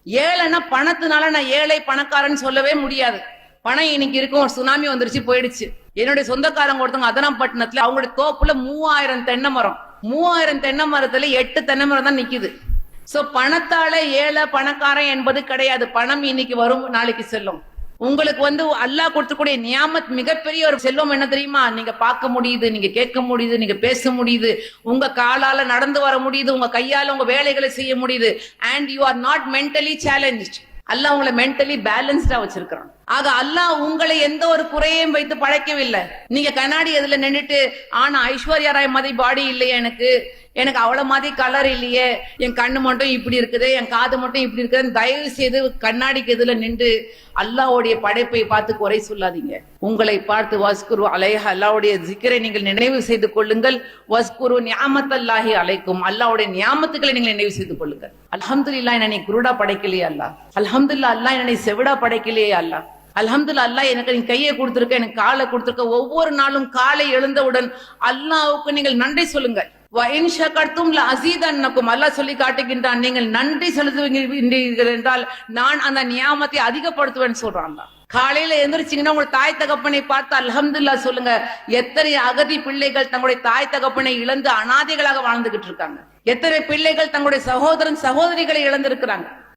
ஏழைன்னா பணத்தினால நான் ஏழை பணக்காரன் சொல்லவே முடியாது. பணம் இன்னைக்கு இருக்கும், ஒரு சுனாமி வந்துருச்சு போயிடுச்சு. என்னுடைய சொந்தக்காரங்க ஒருத்தவங்க அதனாம்பட்டினத்துல அவங்களுடைய தோப்புல 3000 தென்னை மரம், 3000 தென்னை மரத்துல 8 தென்னை மரம் தான் நிக்குது. சோ பணத்தால ஏழை பணக்காரன் என்பது கிடையாது. பணம் இன்னைக்கு வரும், நாளைக்கு செல்லும். உங்களுக்கு அல்லாஹ் கொடுத்துக்கூடிய நியாமத் மிகப்பெரிய ஒரு செல்வம் என்ன தெரியுமா? நீங்க பார்க்க முடியுது, நீங்க கேட்க முடியுது, நீங்க பேச முடியுது, உங்க காலால நடந்து வர முடியுது, உங்க கையால உங்க வேலைகளை செய்ய முடியுது. And you are not mentally challenge. அல்லாஹ் உங்களை மென்டலி பேலன்ஸ்டா வச்சிருக்கான். ஆக அல்லாஹ் உங்களை எந்த ஒரு குறையையும் வைத்து படைக்கவில்லை. நீங்க கண்ணாடி எதுல நின்றுட்டு, ஆனா ஐஸ்வர்யா ராய் மாதிரி பாடி இல்லையே, எனக்கு அவ்வளவு மாதிரி கலர் இல்லையே, என் கண்ணு மட்டும் இப்படி இருக்குது, என் காது மட்டும் இப்படி இருக்குது, தயவு செய்து கண்ணாடிக்கு எதுல நின்று அல்லாஹ்வுடைய படைப்பை பார்த்து குறை சொல்லாதீங்க. உங்களை பார்த்து வஸ்குரு அலைஹ, அல்லாஹ்வுடைய ஜிக்ரை நீங்கள் நினைவு செய்து கொள்ளுங்கள். வஸ்குரு நியாமத்தல்லாஹி அலைக்கும், அல்லாஹ்வுடைய நியாமத்துக்களை நீங்கள் நினைவு செய்து கொள்ளுங்கள். அல்ஹம்துலில்லாஹ், என்னை குருடா படைக்கலையே அல்லாஹ். அல்ஹம்துலில்லாஹ், அல்லாஹ் என்னை செவிடா படைக்கலையே அல்லாஹ். அல்ஹம்துலில்லாஹ், அல்லாஹ் எனக்கு நீ கையை கொடுத்திருக்க, எனக்கு காலை கொடுத்திருக்க. ஒவ்வொரு நாளும் காலை எழுந்தவுடன் அல்லாஹ்வுக்கு நீங்கள் நன்றி சொல்லுங்கள். அல்லாஹ் சொல்லி காட்டுகின்றான், நீங்கள் நன்றி செலுத்துவீர்கள் என்றால் நான் அந்த நியாமத்தை அதிகப்படுத்துவேன் சொல்றான். காலையில எந்திரிச்சீங்கன்னா உங்க தாய் தகப்பனை பார்த்து அல்ஹம்துலில்லாஹ் சொல்லுங்க. எத்தனை அகதி பிள்ளைகள் தங்களுடைய தாய் தகப்பனை இழந்து அனாதைகளாக வாழ்ந்துகிட்டு இருக்காங்க. எத்தனை பிள்ளைகள் தங்களுடைய சகோதரன் சகோதரிகளை இழந்திருக்கிறாங்க.